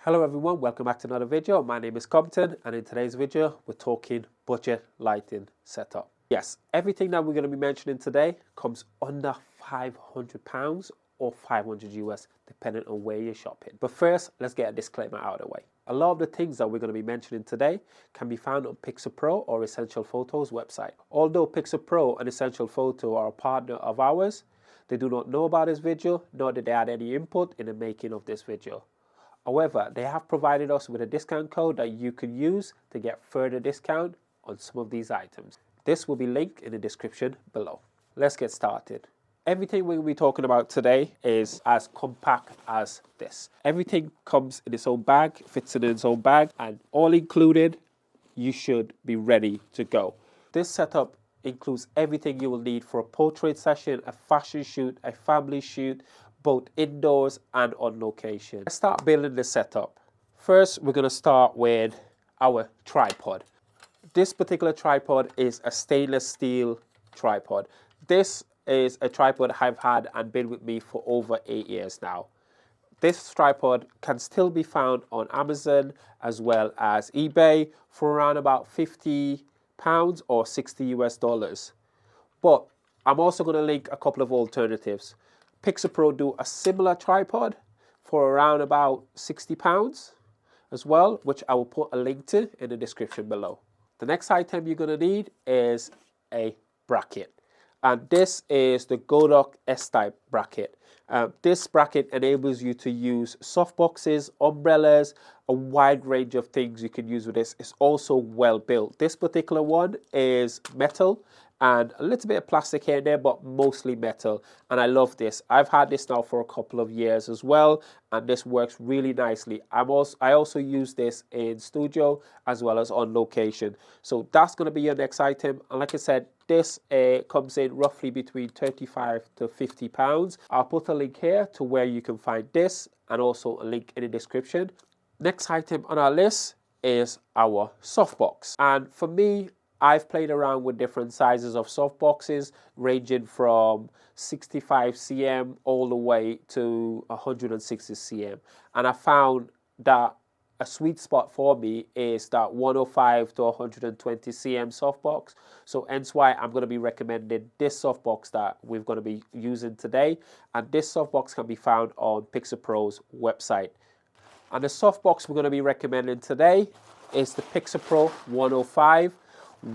Hello everyone, welcome back to another video. My name is Compton and in today's video we're talking budget lighting setup. Yes, everything that we're going to be mentioning today comes under £500 or 500 US depending on where you're shopping. But first, let's get a disclaimer out of the way. A lot of the things that we're going to be mentioning today can be found on Pixel Pro or Essential Photos website. Although Pixel Pro and Essential Photo are a partner of ours, they do not know about this video, nor did they add any input in the making of this video. However, they have provided us with a discount code that you can use to get further discount on some of these items. This will be linked in the description below. Let's get started. Everything we'll be talking about today is as compact as this. Everything comes in its own bag, fits in its own bag, and all included, you should be ready to go. This setup includes everything you will need for a portrait session, a fashion shoot, a family shoot, both indoors and on location. Let's start building the setup. First, we're going to start with our tripod. This particular tripod is a stainless steel tripod. This is a tripod I've had and been with me for over 8 years now. This tripod can still be found on Amazon as well as eBay for around about £50 or $60 US. But I'm also going to link a couple of alternatives. Pixel Pro do a similar tripod for around about £60 as well, which I will put a link to in the description below. The next item you're going to need is a bracket. And this is the Godox S-type bracket. This bracket enables you to use softboxes, umbrellas, a wide range of things you can use with this. It's also well built. This particular one is metal and a little bit of plastic here and there, but mostly metal. And I love this. I've had this now for a couple of years as well, and this works really nicely. I also use this in studio as well as on location. So that's going to be your next item. And like I said, this comes in roughly between £35 to £50. I'll put a link here to where you can find this and also a link in the description. Next item on our list is our softbox. And for me, I've played around with different sizes of softboxes, ranging from 65 cm all the way to 160 cm. And I found that a sweet spot for me is that 105 to 120 cm softbox. So hence why I'm going to be recommending this softbox that we're going to be using today. And this softbox can be found on Pixel Pro's website. And the softbox we're going to be recommending today is the Pixel Pro 105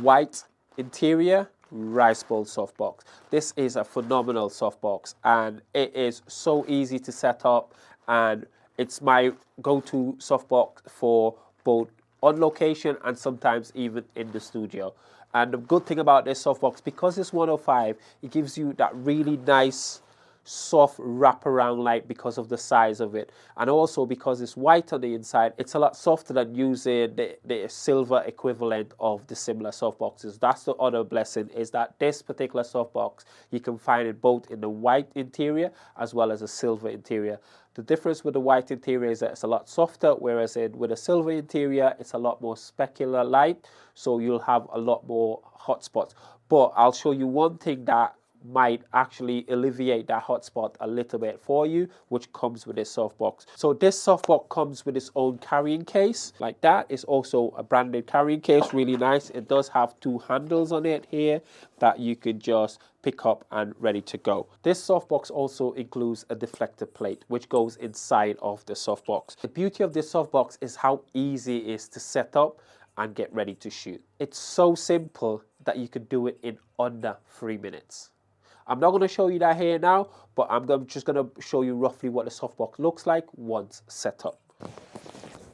white interior rice bowl softbox. This is a phenomenal softbox and it is so easy to set up, and it's my go-to softbox for both on location and sometimes even in the studio. And the good thing about this softbox, because it's 105, it gives you that really nice soft wraparound light because of the size of it, and also because it's white on the inside, it's a lot softer than using the silver equivalent of the similar softboxes. That's the other blessing, is that this particular softbox you can find it both in the white interior as well as a silver interior. The difference with the white interior is that it's a lot softer, whereas with a silver interior it's a lot more specular light, so you'll have a lot more hot spots. But I'll show you one thing that might actually alleviate that hotspot a little bit for you, which comes with this softbox. So this softbox comes with its own carrying case like that. It's also a branded carrying case, really nice. It does have two handles on it here that you can just pick up and ready to go. This softbox also includes a deflector plate which goes inside of the softbox. The beauty of this softbox is how easy it is to set up and get ready to shoot. It's so simple that you can do it in under 3 minutes. I'm not going to show you that here now, but I'm just going to show you roughly what the softbox looks like once set up.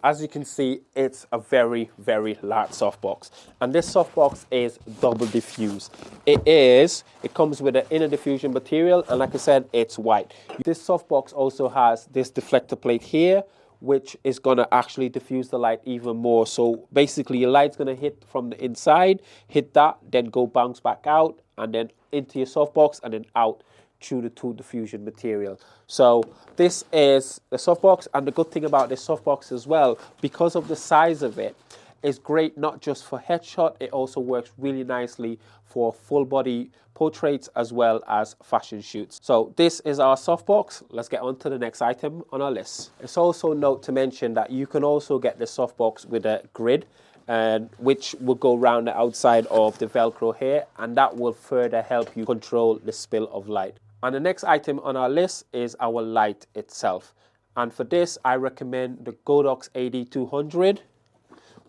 As you can see, it's a very, very large softbox. And this softbox is double diffused. It comes with an inner diffusion material, and like I said, it's white. This softbox also has this deflector plate here, which is going to actually diffuse the light even more. So basically your light's going to hit from the inside, hit that, then go bounce back out, and then into your softbox, and then out through the two diffusion material. So this is the softbox, and the good thing about this softbox as well, because of the size of it, is great not just for headshot, it also works really nicely for full body portraits as well as fashion shoots. So this is our softbox. Let's get on to the next item on our list. It's also note to mention that you can also get the softbox with a grid, and which will go around the outside of the Velcro here, and that will further help you control the spill of light. And the next item on our list is our light itself. And for this, I recommend the Godox AD200,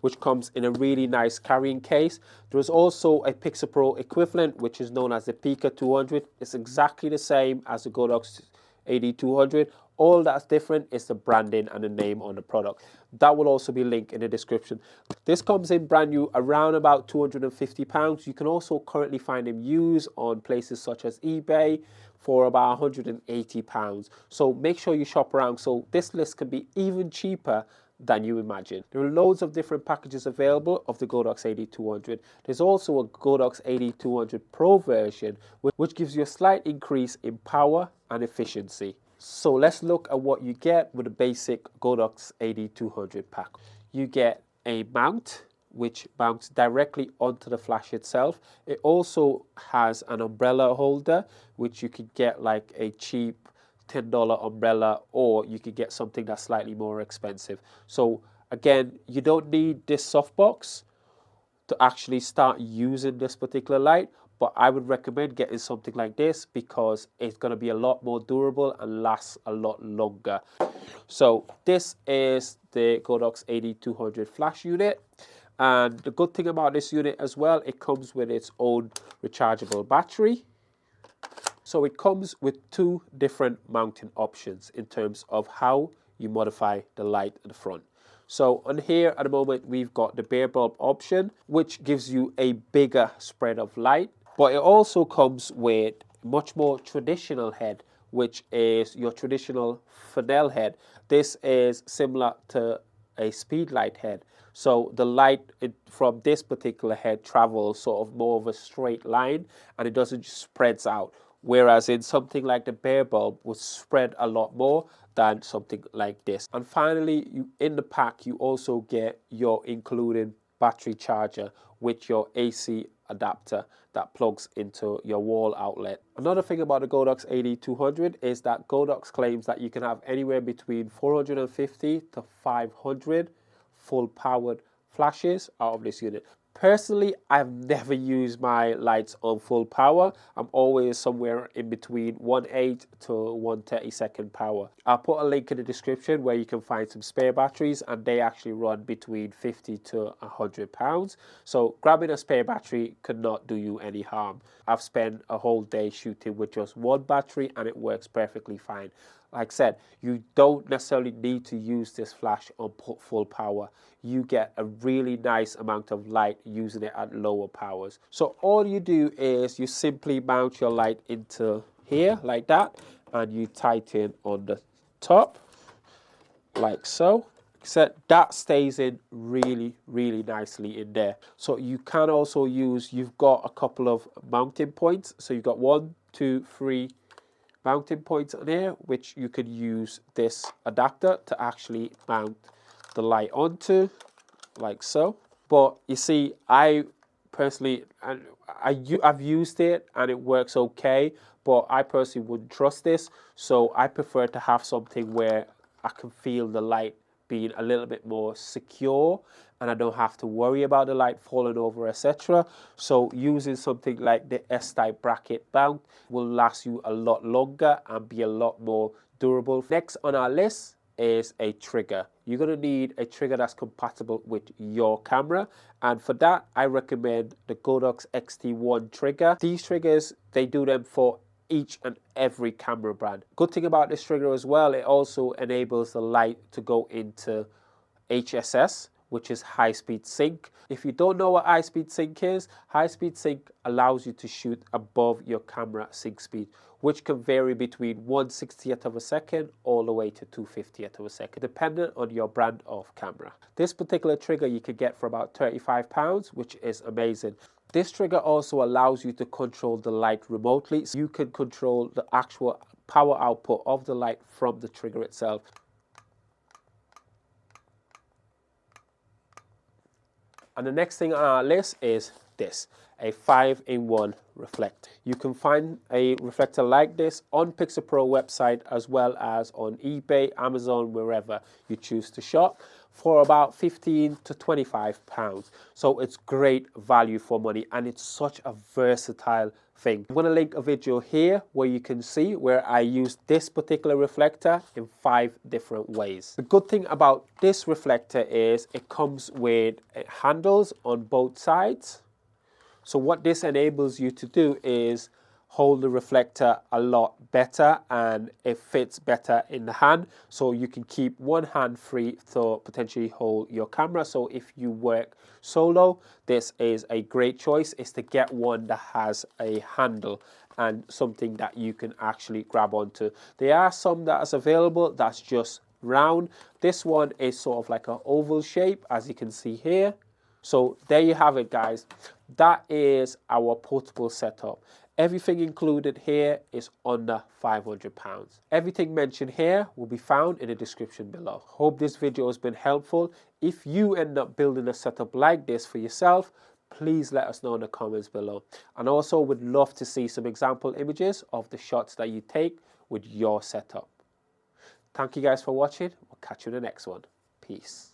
which comes in a really nice carrying case. There is also a Pixel Pro equivalent, which is known as the Pika 200. It's exactly the same as the Godox AD200. All that's different is the branding and the name on the product. That will also be linked in the description. This comes in brand new around about £250. You can also currently find them used on places such as eBay for about £180. So make sure you shop around. So this list can be even cheaper than you imagine. There are loads of different packages available of the Godox AD200. There's also a Godox AD200 Pro version, which gives you a slight increase in power and efficiency. So let's look at what you get with the basic Godox AD200 pack. You get a mount, which mounts directly onto the flash itself. It also has an umbrella holder, which you can get like a cheap $10 umbrella, or you could get something that's slightly more expensive. So again, you don't need this softbox to actually start using this particular light, but I would recommend getting something like this because it's going to be a lot more durable and lasts a lot longer. So this is the Godox AD200 flash unit, and the good thing about this unit as well, it comes with its own rechargeable battery. So it comes with two different mounting options in terms of how you modify the light at the front. So on here at the moment, we've got the bare bulb option, which gives you a bigger spread of light, but it also comes with much more traditional head, which is your traditional Fresnel head. This is similar to a speed light head. So the light from this particular head travels sort of more of a straight line, and it doesn't spreads out. Whereas in something like the bare bulb would spread a lot more than something like this. And finally, in the pack, you also get your included battery charger with your AC adapter that plugs into your wall outlet. Another thing about the Godox AD200 is that Godox claims that you can have anywhere between 450 to 500 full powered flashes out of this unit. Personally, I've never used my lights on full power. I'm always somewhere in between 1/8 to 1/32 power. I'll put a link in the description where you can find some spare batteries, and they actually run between 50 to 100 pounds. So grabbing a spare battery could not do you any harm. I've spent a whole day shooting with just one battery and it works perfectly fine. Like I said, you don't necessarily need to use this flash on full power. You get a really nice amount of light using it at lower powers. So all you do is you simply mount your light into here like that, and you tighten on the top like so. So that stays in really, really nicely in there. So you can also use, you've got a couple of mounting points. So you've got 1, 2, 3 mounting points on here, which you could use this adapter to actually mount the light onto, like so. But you see, I personally, I've used it and it works okay, but I personally wouldn't trust this. So I prefer to have something where I can feel the light being a little bit more secure and I don't have to worry about the light falling over, etc. So using something like the S-type bracket mount will last you a lot longer and be a lot more durable. Next on our list is a trigger. You're going to need a trigger that's compatible with your camera, and for that I recommend the Godox XT1 Trigger. These triggers, they do them for each and every camera brand. Good thing about this trigger as well, it also enables the light to go into HSS, which is high-speed sync. If you don't know what high-speed sync is, high-speed sync allows you to shoot above your camera sync speed, which can vary between 1/60th of a second all the way to 2/50th of a second, dependent on your brand of camera. This particular trigger you can get for about £35, which is amazing. This trigger also allows you to control the light remotely, so you can control the actual power output of the light from the trigger itself. And the next thing on our list is this, a 5-in-1 reflector. You can find a reflector like this on Pixelpro website as well as on eBay, Amazon, wherever you choose to shop for about 15 to 25 pounds. So it's great value for money and it's such a versatile thing. I'm going to link a video here where you can see where I use this particular reflector in 5 different ways. The good thing about this reflector is it comes with handles on both sides. So what this enables you to do is hold the reflector a lot better and it fits better in the hand. So you can keep one hand free to potentially hold your camera. So if you work solo, this is a great choice, is to get one that has a handle and something that you can actually grab onto. There are some that is available that's just round. This one is sort of like an oval shape, as you can see here. So there you have it, guys. That is our portable setup. Everything included here is under £500. Everything mentioned here will be found in the description below. Hope this video has been helpful. If you end up building a setup like this for yourself, please let us know in the comments below. And also would love to see some example images of the shots that you take with your setup. Thank you guys for watching. We'll catch you in the next one. Peace.